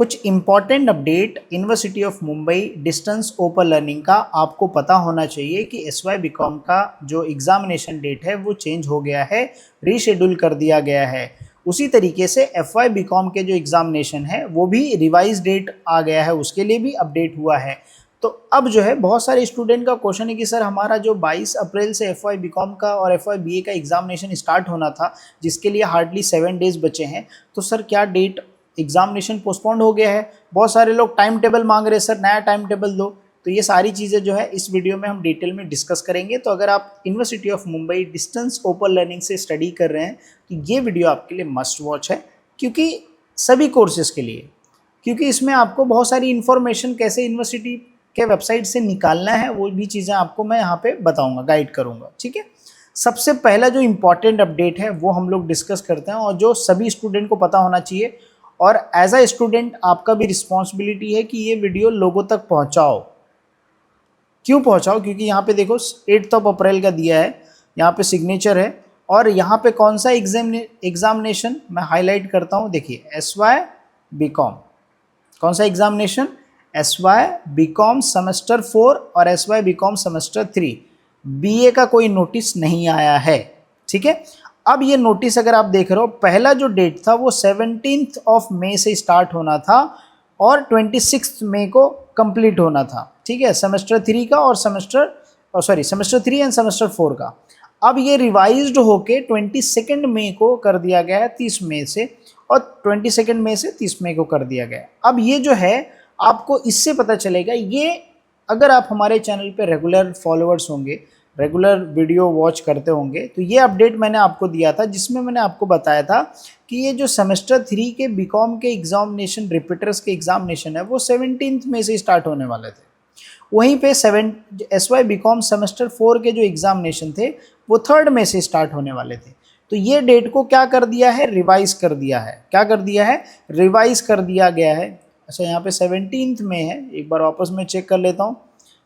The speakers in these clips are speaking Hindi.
कुछ important update university of Mumbai distance open learning का आपको पता होना चाहिए कि एसवाई बीकॉम का जो एग्जामिनेशन डेट है वो चेंज हो गया है, रीशेड्यूल कर दिया गया है। उसी तरीके से एफवाई बीकॉम के जो एग्जामिनेशन है वो भी रिवाइज डेट आ गया है, उसके लिए भी अपडेट हुआ है। तो अब जो है बहुत सारे स्टूडेंट का क्वेश्चन है कि सर हमारा जो 22 अप्रैल से एफवाई बीकॉम का और एफवाई बीए का एग्जामिनेशन स्टार्ट होना था, जिसके लिए हार्डली 7 डेज बचे हैं, तो सर क्या डेट एग्जामिनेशन पोस्टपोन्ड हो गया है। बहुत सारे लोग टाइम टेबल मांग रहे हैं, सर नया टाइम टेबल दो। तो ये सारी चीज़ें जो है इस वीडियो में हम डिटेल में डिस्कस करेंगे। तो अगर आप university of Mumbai distance open learning से स्टडी कर रहे हैं तो ये वीडियो आपके लिए मस्ट वॉच है, क्योंकि सभी कोर्सेज के लिए, क्योंकि इसमें आपको बहुत सारी इन्फॉर्मेशन कैसे यूनिवर्सिटी के वेबसाइट से निकालना है वो भी चीज़ें आपको मैं यहाँ पे बताऊँगा, गाइड करूँगा। ठीक है, सबसे पहला जो इम्पॉर्टेंट अपडेट है वो हम लोग डिस्कस करते हैं और जो सभी स्टूडेंट को पता होना चाहिए, और एज अ स्टूडेंट आपका भी रिस्पॉन्सिबिलिटी है कि ये वीडियो लोगों तक पहुंचाओ। क्यों पहुंचाओ? क्योंकि यहाँ पे देखो 8 अप्रैल का दिया है, यहाँ पे सिग्नेचर है, और यहाँ पे कौन सा एग्जामिनेशन मैं हाईलाइट करता हूँ। देखिए एसवाई बीकॉम, कौन सा एग्जामिनेशन? एसवाई बीकॉम सेमेस्टर 4 और एसवाई बीकॉम सेमेस्टर 3। बीए का कोई नोटिस नहीं आया है। ठीक है, अब ये नोटिस अगर आप देख रहे हो, पहला जो डेट था वो 17 मई से स्टार्ट होना था और 26 मई को कंप्लीट होना था। ठीक है, सेमेस्टर 3 का और सेमेस्टर 3 एंड सेमेस्टर 4 का। अब ये रिवाइज्ड होके 22 मई को कर दिया गया है, 30 मई से, और 22 मई से 30 मई को कर दिया गया। अब ये जो है आपको इससे पता चलेगा, ये अगर आप हमारे चैनल पे रेगुलर फॉलोअर्स होंगे, रेगुलर वीडियो वॉच करते होंगे, तो ये अपडेट मैंने आपको दिया था जिसमें मैंने आपको बताया था कि ये जो सेमेस्टर 3 के बीकॉम के एग्जामिनेशन, रिपीटर्स के एग्जामिनेशन है, वो 17 मई से स्टार्ट होने वाले थे। वहीं पे एसवाई बीकॉम सेमेस्टर 4 के जो एग्जामिनेशन थे वो 3 मई से स्टार्ट होने वाले थे। तो ये डेट को क्या कर दिया है? रिवाइज कर दिया है। क्या कर दिया है? रिवाइज कर दिया गया है। अच्छा, यहाँ पे 17 मई है, एक बार वापस मैं चेक कर लेता हूँ।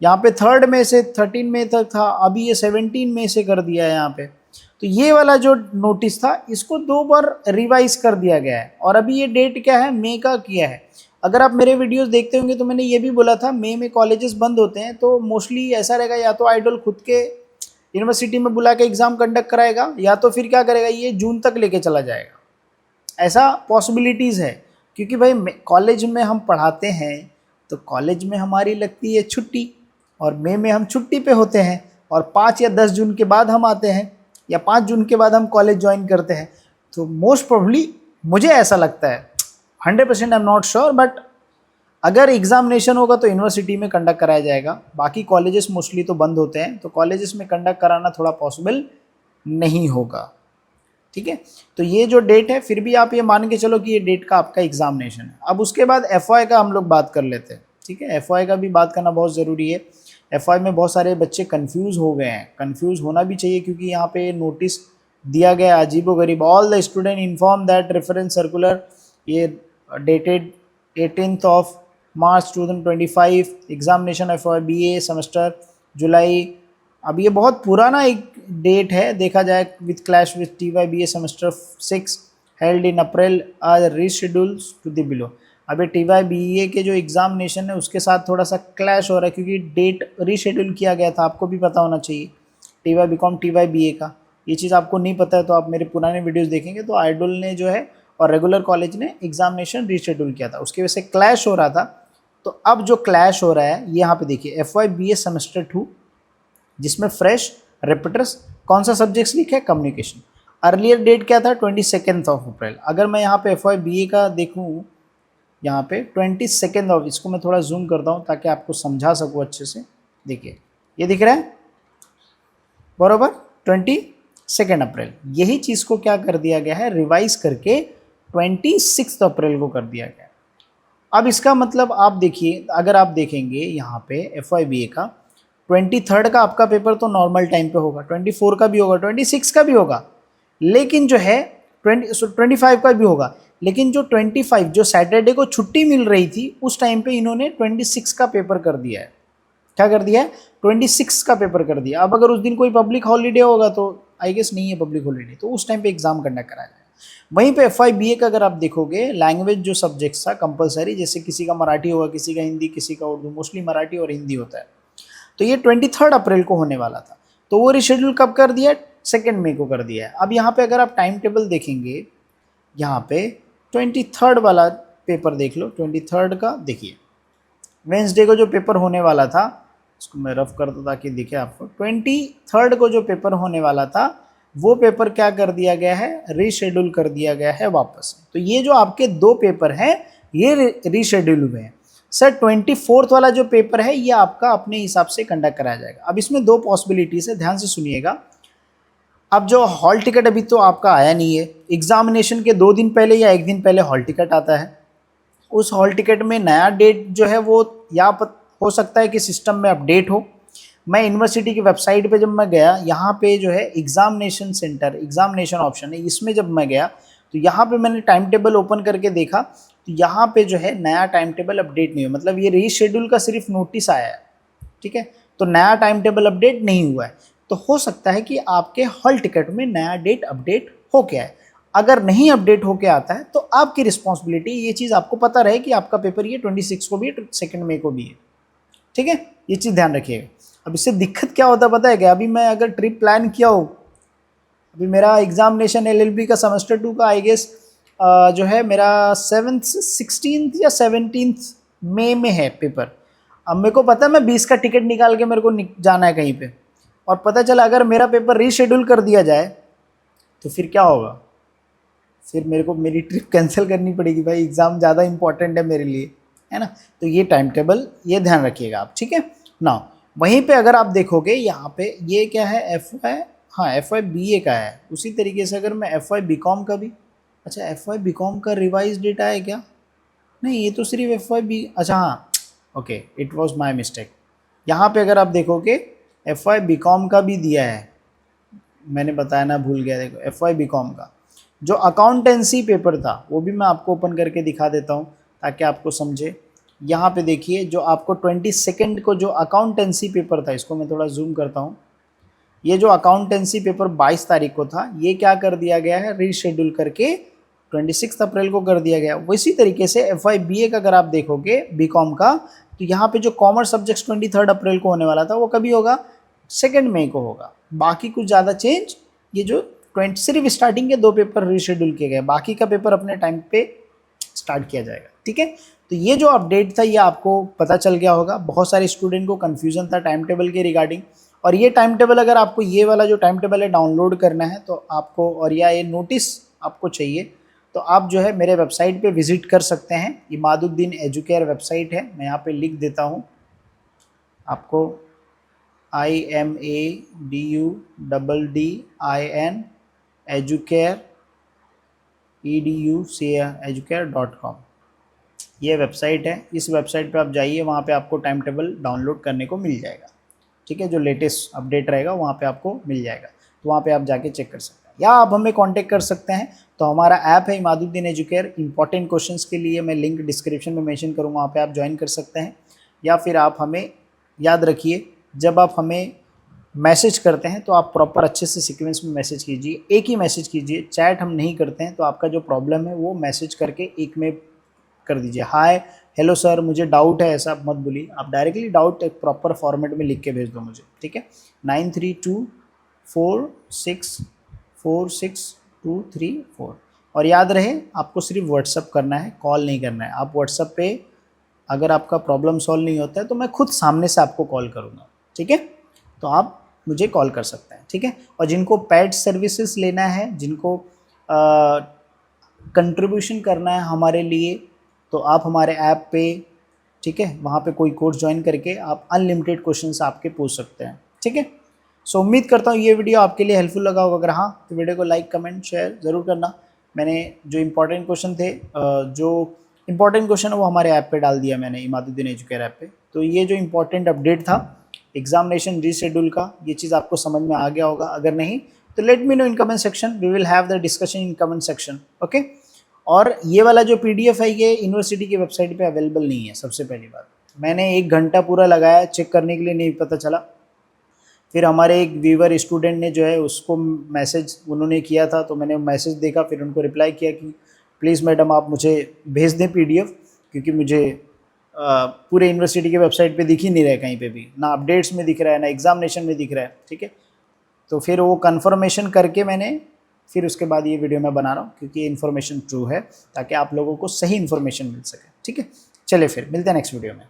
यहाँ पे 3 मई से 13 मई तक था, अभी ये 17 मई से कर दिया है यहाँ पे। तो ये वाला जो नोटिस था इसको 2 बार रिवाइज कर दिया गया है, और अभी ये डेट क्या है? मई का किया है। अगर आप मेरे वीडियोस देखते होंगे तो मैंने ये भी बोला था मई में कॉलेजेस बंद होते हैं, तो मोस्टली ऐसा रहेगा, या तो आइडल खुद के यूनिवर्सिटी में बुला के एग्जाम कंडक्ट कराएगा, या तो फिर क्या करेगा, ये जून तक लेके चला जाएगा। ऐसा पॉसिबिलिटीज़ है, क्योंकि भाई कॉलेज में हम पढ़ाते हैं तो कॉलेज में हमारी लगती है छुट्टी, और मई में हम छुट्टी पे होते हैं, और 5 या 10 जून के बाद हम आते हैं, या 5 जून के बाद हम कॉलेज ज्वाइन करते हैं। तो मोस्ट प्रोबेबली मुझे ऐसा लगता है, 100% I am not sure, but अगर एग्जामिनेशन होगा तो यूनिवर्सिटी में कंडक्ट कराया जाएगा। बाकी कॉलेजेस मोस्टली तो बंद होते हैं, तो कॉलेजेस में कंडक्ट कराना थोड़ा पॉसिबल नहीं होगा। ठीक है, तो ये जो डेट है, फिर भी आप ये मान के चलो कि ये डेट का आपका एग्जामिनेशन है। अब उसके बाद एफवाई का हम लोग बात कर लेते हैं। ठीक है, एफवाई का भी बात करना बहुत ज़रूरी है। एफवाई में बहुत सारे बच्चे कंफ्यूज हो गए हैं, कंफ्यूज होना भी चाहिए, क्योंकि यहाँ पे नोटिस दिया गया अजीबोगरीब। All the student inform that reference circular, ये dated 18 March 2025, examination F B A semester July. अब ये बहुत पुराना एक डेट है देखा जाए, with clash with TYBA semester 6 held in April are reschedules to the below. अभी TYBA के जो एग्जामिनेशन है उसके साथ थोड़ा सा क्लैश हो रहा है, क्योंकि डेट रीशेड्यूल किया गया था। आपको भी पता होना चाहिए TY बीकॉम TYBA का, ये चीज़ आपको नहीं पता है तो आप मेरे पुराने वीडियोस देखेंगे, तो आइडल ने जो है और रेगुलर कॉलेज ने एग्जामिनेशन रीशेड्यूल किया था, उसकी वजह से क्लैश हो रहा था। तो अब जो क्लैश हो रहा है ये यहाँ पे देखिए, FYBA सेमेस्टर 2 जिसमें फ्रेश रिपीटर्स कौन सा सब्जेक्ट्स लिखे है? कम्युनिकेशन। अर्लियर डेट क्या था? 22 अप्रैल। अगर मैं यहाँ पे FYBA का देखूँ, यहाँ पे 22, इसको मैं थोड़ा जूम करता हूँ ताकि आपको समझा सकूँ अच्छे से। देखिए ये दिख रहा है बरोबर, 22 अप्रैल। यही चीज़ को क्या कर दिया गया है? रिवाइज करके 26 अप्रैल को कर दिया गया। अब इसका मतलब आप देखिए, अगर आप देखेंगे यहाँ पे FYBA का 23 का आपका पेपर तो नॉर्मल टाइम पे होगा, 24 का भी होगा, 26 का भी होगा, लेकिन जो है 25 का भी होगा। लेकिन जो 25 जो सैटरडे को छुट्टी मिल रही थी उस टाइम पे इन्होंने 26 का पेपर कर दिया है। क्या कर दिया है? 26 का पेपर कर दिया। अब अगर उस दिन कोई पब्लिक हॉलीडे होगा तो आई गेस नहीं है पब्लिक हॉलीडे, तो उस टाइम पे एग्जाम कंडक्ट कराया जाएगा। वहीं पे एफ आई बी ए का अगर आप देखोगे, लैंग्वेज जो सब्जेक्ट्स था कंपलसरी, जैसे किसी का मराठी होगा, किसी का हिंदी, किसी का उर्दू, मोस्टली मराठी और हिंदी होता है, तो ये 23 अप्रैल को होने वाला था, तो वो रिशेड्यूल कब कर दिया, 2 मई को कर दिया है। अब यहाँ पे अगर आप टाइम टेबल देखेंगे, यहाँ पे 23 वाला पेपर देख लो, 23 का देखिए, वेंसडे को जो पेपर होने वाला था, इसको मैं रफ कर दूँ ताकि दिखे आपको, 23 को जो पेपर होने वाला था वो पेपर क्या कर दिया गया है, रीशेड्यूल कर दिया गया है वापस। तो ये जो आपके 2 पेपर हैं ये रीशेड्यूल हुए हैं। सर 24 वाला जो पेपर है ये आपका अपने हिसाब से कंडक्ट कराया जाएगा। अब इसमें 2 पॉसिबिलिटीज है, ध्यान से सुनिएगा। अब जो हॉल टिकट अभी तो आपका आया नहीं है, एग्जामिनेशन के 2 दिन पहले या 1 दिन पहले हॉल टिकट आता है। उस हॉल टिकट में नया डेट जो है वो या हो सकता है कि सिस्टम में अपडेट हो। मैं यूनिवर्सिटी की वेबसाइट पे जब मैं गया, यहाँ पे जो है एग्जामिनेशन सेंटर, एग्जामिनेशन ऑप्शन है, इसमें जब मैं गया तो यहाँ पे मैंने टाइम टेबल ओपन करके देखा, तो यहाँ पे जो है नया टाइम टेबल अपडेट नहीं हुआ, मतलब ये रीशेड्यूल का सिर्फ नोटिस आया है, ठीक है, तो नया टाइम टेबल अपडेट नहीं हुआ है। तो हो सकता है कि आपके हॉल टिकट में नया डेट अपडेट हो गया है। अगर नहीं अपडेट होके आता है तो आपकी रिस्पॉन्सिबिलिटी, ये चीज़ आपको पता रहे कि आपका पेपर ये 26 को भी है, 2 मई को भी है, ठीक है, ये चीज़ ध्यान रखिएगा। अब इससे दिक्कत क्या होता है पता है क्या, अभी मैं अगर ट्रिप प्लान किया हो, अभी मेरा एग्जामिनेशन LLB का सेमेस्टर 2 का आई गेस जो है मेरा 16 या 17 मई में है पेपर। अब मेरे को पता है मैं 20 का टिकट निकाल के मेरे को जाना है कहीं पे, और पता चला अगर मेरा पेपर रीशेड्यूल कर दिया जाए तो फिर क्या होगा, फिर मेरे को मेरी ट्रिप कैंसिल करनी पड़ेगी भाई, एग्ज़ाम ज़्यादा इंपॉर्टेंट है मेरे लिए, है ना। तो ये टाइम टेबल ये ध्यान रखिएगा आप, ठीक है ना। वहीं पे अगर आप देखोगे यहाँ पे ये क्या है, FY, हाँ FY BA का है। उसी तरीके से अगर मैं FY BCom का भी, अच्छा FY BCom का रिवाइज डेटा है क्या, नहीं ये तो सिर्फ FY B, अच्छा हाँ okay, it was my mistake. यहाँ पे अगर आप देखोगे FY BCom का भी दिया है, मैंने बताया ना, भूल गया, देखो FY BCom का जो अकाउंटेंसी पेपर था वो भी मैं आपको ओपन करके दिखा देता हूँ ताकि आपको समझे। यहाँ पे देखिए जो आपको 22 को जो अकाउंटेंसी पेपर था, इसको मैं थोड़ा जूम करता हूँ, ये जो अकाउंटेंसी पेपर 22 तारीख को था, ये क्या कर दिया गया है, रीशेड्यूल करके 26 अप्रैल को कर दिया गया। वैसी तरीके से FY BA का अगर आप देखोगे BCom का, तो यहाँ पे जो कॉमर्स सब्जेक्ट्स 23 अप्रैल को होने वाला था वो कभी होगा, 2 मई को होगा। बाकी कुछ ज़्यादा चेंज, ये जो सिर्फ स्टार्टिंग के 2 पेपर रीशेड्यूल किए गए, बाकी का पेपर अपने टाइम पे स्टार्ट किया जाएगा, ठीक है। तो ये जो अपडेट था ये आपको पता चल गया होगा। बहुत सारे स्टूडेंट को कन्फ्यूजन था टाइम टेबल के रिगार्डिंग, और ये टाइम टेबल अगर आपको ये वाला जो टाइम टेबल है डाउनलोड करना है तो आपको, और या ये नोटिस आपको चाहिए, तो आप जो है मेरे वेबसाइट पे विजिट कर सकते हैं। इमादुद्दीन एजुकेयर वेबसाइट है, मैं यहाँ पे लिख देता हूँ आपको, IMADUDDIN एजुकेयर educare.com, ये वेबसाइट है। इस वेबसाइट पे आप जाइए, वहाँ पे आपको टाइम टेबल डाउनलोड करने को मिल जाएगा, ठीक है, जो लेटेस्ट अपडेट रहेगा वहाँ पे आपको मिल जाएगा, तो वहाँ पे आप जाके चेक कर सकते हैं, या आप हमें कांटेक्ट कर सकते हैं। तो हमारा ऐप है इमादुद्दीन एजुकेयर, इंपॉर्टेंट क्वेश्चंस के लिए मैं लिंक डिस्क्रिप्शन में मेंशन करूँगा, वहाँ पे आप ज्वाइन कर सकते हैं। या फिर आप हमें, याद रखिए जब आप हमें मैसेज करते हैं तो आप प्रॉपर अच्छे से सीक्वेंस में मैसेज कीजिए, एक ही मैसेज कीजिए, चैट हम नहीं करते हैं। तो आपका जो प्रॉब्लम है वो मैसेज करके एक में कर दीजिए, हाय हेलो सर मुझे डाउट है, ऐसा मत बोलिए, आप डायरेक्टली डाउट एक प्रॉपर फॉर्मेट में लिख के भेज दो मुझे, ठीक है। 9324646234, और याद रहे आपको सिर्फ व्हाट्सअप करना है, कॉल नहीं करना है। आप व्हाट्सअप पे अगर आपका प्रॉब्लम सॉल्व नहीं होता है तो मैं खुद सामने से आपको कॉल करूँगा, ठीक है, तो आप मुझे कॉल कर सकते हैं, ठीक है। और जिनको पेड सर्विसेज लेना है, जिनको कंट्रीब्यूशन करना है हमारे लिए, तो आप हमारे ऐप पे, ठीक है, वहाँ पे कोई कोर्स ज्वाइन करके आप अनलिमिटेड क्वेश्चंस आपके पूछ सकते हैं, ठीक है। सो उम्मीद करता हूँ ये वीडियो आपके लिए हेल्पफुल लगा होगा। अगर हाँ तो वीडियो को लाइक कमेंट शेयर ज़रूर करना। मैंने जो इंपॉर्टेंट क्वेश्चन थे, जो इंपॉर्टेंट क्वेश्चन है वो हमारे ऐप पे डाल दिया मैंने, इमादुद्दीन एजुकेयर ऐप पे। तो ये जो इंपॉर्टेंट अपडेट था एग्जामिनेशन रीशेड्यूल का, ये चीज़ आपको समझ में आ गया होगा। अगर नहीं तो let me know in comment section, we will have the discussion in comment section, okay. और ये वाला जो PDF है ये यूनिवर्सिटी की वेबसाइट पे अवेलेबल नहीं है। सबसे पहली बात, मैंने 1 घंटा पूरा लगाया चेक करने के लिए, नहीं पता चला। फिर हमारे एक व्यूवर स्टूडेंट ने जो है उसको मैसेज उन्होंने किया था, तो मैंने मैसेज देखा, फिर उनको रिप्लाई किया कि प्लीज़ मैडम आप मुझे भेज दें पीडीएफ, क्योंकि मुझे पूरे यूनिवर्सिटी की वेबसाइट पे दिख ही नहीं रहा है कहीं पे भी, ना अपडेट्स में दिख रहा है ना एग्जामिनेशन में दिख रहा है। ठीक है, तो फिर वो कन्फर्मेशन करके मैंने फिर उसके बाद ये वीडियो मैं बना रहा हूँ, क्योंकि ये इन्फॉर्मेशन ट्रू है, ताकि आप लोगों को सही इन्फॉर्मेशन मिल सके। ठीक है, चलिए फिर मिलते हैं नेक्स्ट वीडियो में।